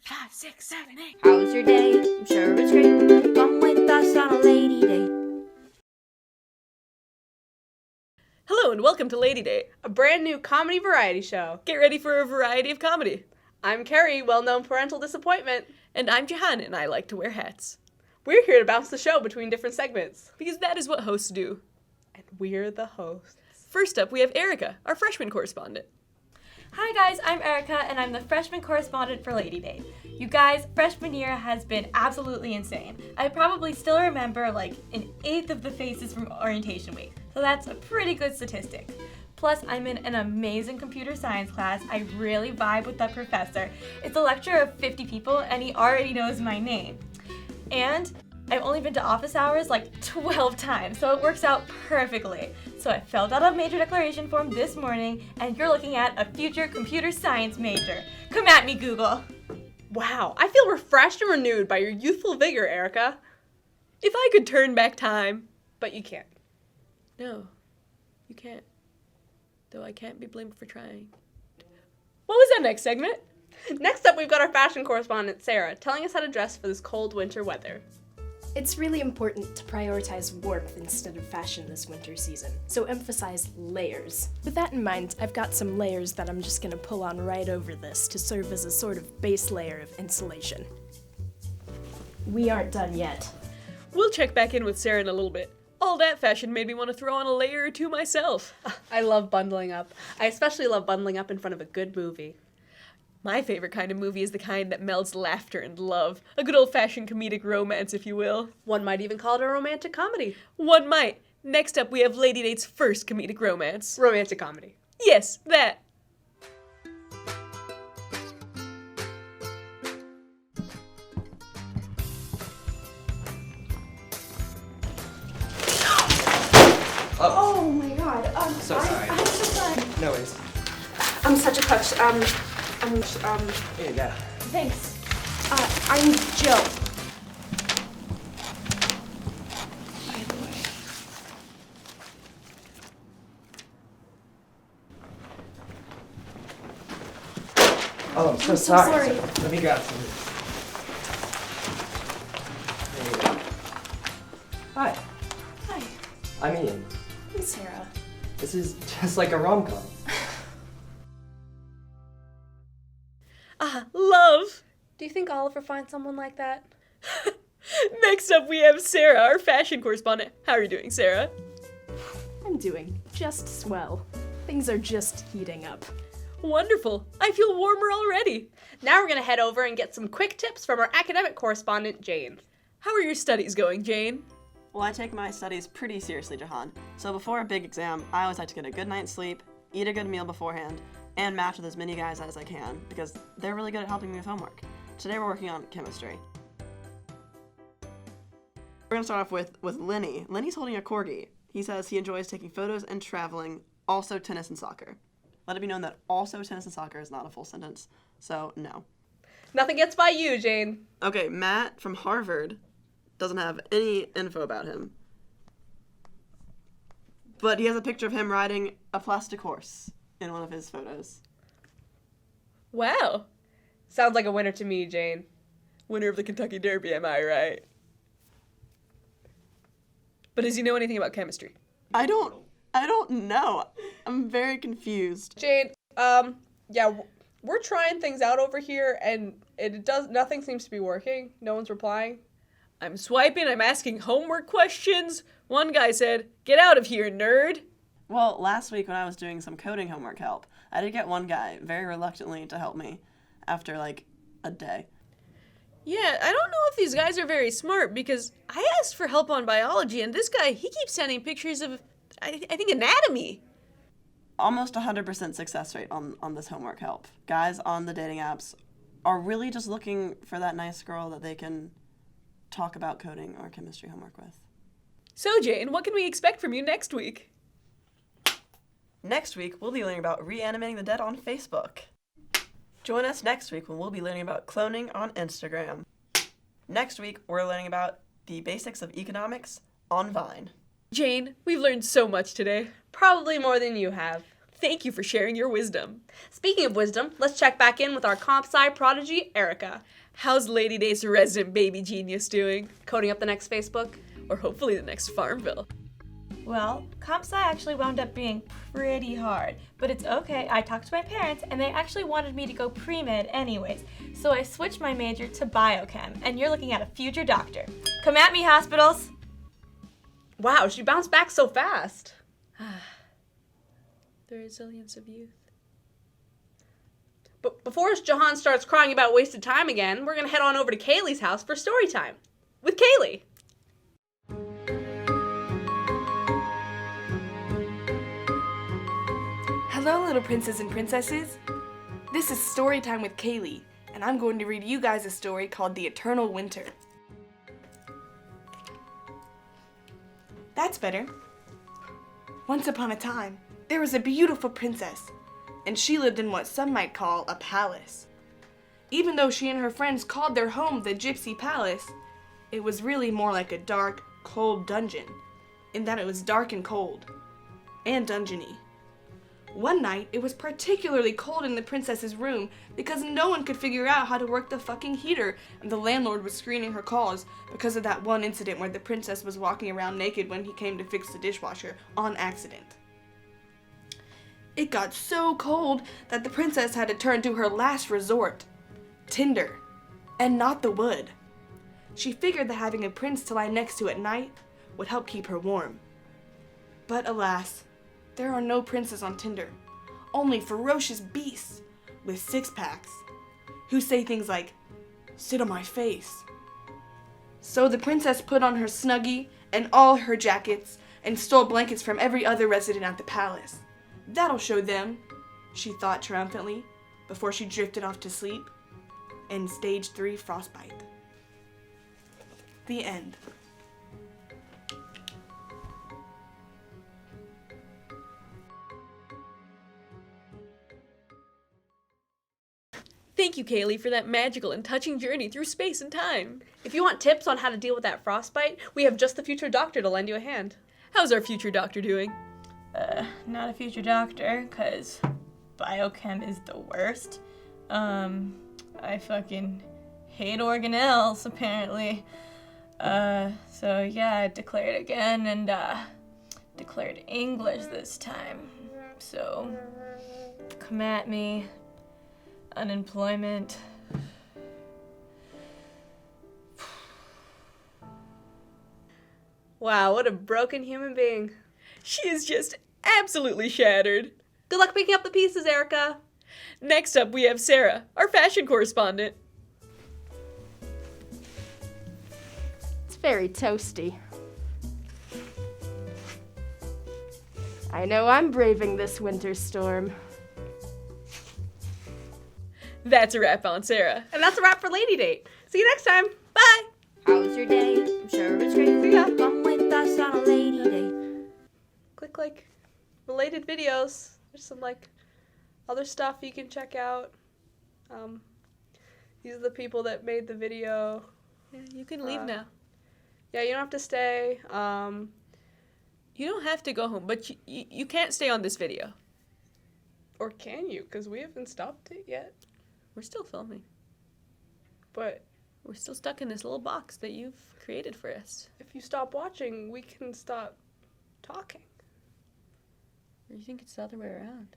5, 6, 7, 8. How's your day? I'm sure it's great. Come with us on a lady day. Hello and welcome to Lady Day, a brand new comedy variety show. Get ready for a variety of comedy. I'm Kerry, well-known parental disappointment. And I'm Jehan, and I like to wear hats. We're here to bounce the show between different segments. Because that is what hosts do. And we're the hosts. First up, we have Erica, our freshman correspondent. Hi guys, I'm Erica and I'm the freshman correspondent for Lady Day. You guys, freshman year has been absolutely insane. I probably still remember like an eighth of the faces from orientation week, so that's a pretty good statistic. Plus, I'm in an amazing computer science class. I really vibe with that professor. It's a lecture of 50 people and he already knows my name. And I've only been to office hours like 12 times, so it works out perfectly. So I filled out a major declaration form this morning, and you're looking at a future computer science major. Come at me, Google. Wow, I feel refreshed and renewed by your youthful vigor, Erica. If I could turn back time. But you can't. No, you can't. Though I can't be blamed for trying. What was that next segment? Next up, we've got our fashion correspondent, Sarah, telling us how to dress for this cold winter weather. It's really important to prioritize warmth instead of fashion this winter season, so emphasize layers. With that in mind, I've got some layers that I'm just gonna pull on right over this to serve as a sort of base layer of insulation. We aren't done yet. We'll check back in with Sarah in a little bit. All that fashion made me want to throw on a layer or two myself. I love bundling up. I especially love bundling up in front of a good movie. My favorite kind of movie is the kind that melds laughter and love. A good old-fashioned comedic romance, if you will. One might even call it a romantic comedy. One might. Next up, we have Lady Date's first comedic romance. Romantic comedy. Yes, that. Oh my god, So sorry. I'm so sorry. No worries. I'm such a clutch. Here you go. Thanks. I'm Joe. By the way. Oh, I'm so sorry. Let me grab some of this. There you go. Hi, Hi, I'm Ian. I'm Sarah. This is just like a rom-com. Love. Do you think Oliver finds someone like that? Next up, we have Sarah, our fashion correspondent. How are you doing, Sarah? I'm doing just swell. Things are just heating up. Wonderful. I feel warmer already. Now we're going to head over and get some quick tips from our academic correspondent, Jane. How are your studies going, Jane? Well, I take my studies pretty seriously, Jehan. So before a big exam, I always like to get a good night's sleep, eat a good meal beforehand, and match with as many guys as I can, because they're really good at helping me with homework. Today we're working on chemistry. We're gonna start off with Lenny. Lenny's holding a corgi. He says he enjoys taking photos and traveling, also tennis and soccer. Let it be known that also tennis and soccer is not a full sentence, so no. Nothing gets by you, Jane. Okay, Matt from Harvard doesn't have any info about him. But he has a picture of him riding a plastic horse in one of his photos. Wow. Sounds like a winner to me, Jane. Winner of the Kentucky Derby, am I right? But does he know anything about chemistry? I don't know. I'm very confused. Jane, we're trying things out over here, and nothing seems to be working. No one's replying. I'm swiping, I'm asking homework questions. One guy said, "Get out of here, nerd." Well, last week when I was doing some coding homework help, I did get one guy very reluctantly to help me after like a day. Yeah, I don't know if these guys are very smart because I asked for help on biology and this guy, he keeps sending pictures of, I think, anatomy. Almost 100% success rate on this homework help. Guys on the dating apps are really just looking for that nice girl that they can talk about coding or chemistry homework with. So, Jane, what can we expect from you next week? Next week, we'll be learning about reanimating the dead on Facebook. Join us next week when we'll be learning about cloning on Instagram. Next week, we're learning about the basics of economics on Vine. Jane, we've learned so much today. Probably more than you have. Thank you for sharing your wisdom. Speaking of wisdom, let's check back in with our comp sci prodigy, Erica. How's Lady Day's resident baby genius doing? Coding up the next Facebook. Or hopefully the next Farmville. Well, comp sci actually wound up being pretty hard, but it's okay. I talked to my parents and they actually wanted me to go pre-med anyways, so I switched my major to biochem, and you're looking at a future doctor. Come at me, hospitals! Wow, she bounced back so fast. The resilience of youth. But before Jehan starts crying about wasted time again, we're going to head on over to Kaylee's house for story time. With Kaylee. Hello, little princes and princesses. This is Storytime with Kaylee, and I'm going to read you guys a story called The Eternal Winter. That's better. Once upon a time, there was a beautiful princess, and she lived in what some might call a palace. Even though she and her friends called their home the Gypsy Palace, it was really more like a dark, cold dungeon, in that it was dark and cold, and dungeony. One night, it was particularly cold in the princess's room because no one could figure out how to work the fucking heater, and the landlord was screening her calls because of that one incident where the princess was walking around naked when he came to fix the dishwasher on accident. It got so cold that the princess had to turn to her last resort, tinder, and not the wood. She figured that having a prince to lie next to at night would help keep her warm. But alas, there are no princes on Tinder, only ferocious beasts with six-packs who say things like, "Sit on my face." So the princess put on her snuggie and all her jackets and stole blankets from every other resident at the palace. That'll show them, she thought triumphantly, before she drifted off to sleep. And stage 3 frostbite. The end. Thank you, Kaylee, for that magical and touching journey through space and time. If you want tips on how to deal with that frostbite, we have Just the Future Doctor to lend you a hand. How's our future doctor doing? Not a future doctor, cause biochem is the worst. I fucking hate organelles, apparently. So yeah, I declared again and, declared English this time. So, come at me. Unemployment. Wow, what a broken human being. She is just absolutely shattered. Good luck picking up the pieces, Erica. Next up, we have Sarah, our fashion correspondent. It's very toasty. I know I'm braving this winter storm. That's a wrap on Sarah. And that's a wrap for Lady Date. See you next time. Bye. How was your day? I'm sure it was great. See ya. Come with us on a lady day. Click like related videos. There's some like other stuff you can check out. These are the people that made the video. Yeah, you can leave now. Yeah, you don't have to stay. You don't have to go home, but you can't stay on this video. Or can you? Because we haven't stopped it yet. We're still filming. But We're still stuck in this little box that you've created for us. if you stop watching, we can stop talking. Or you think it's the other way around?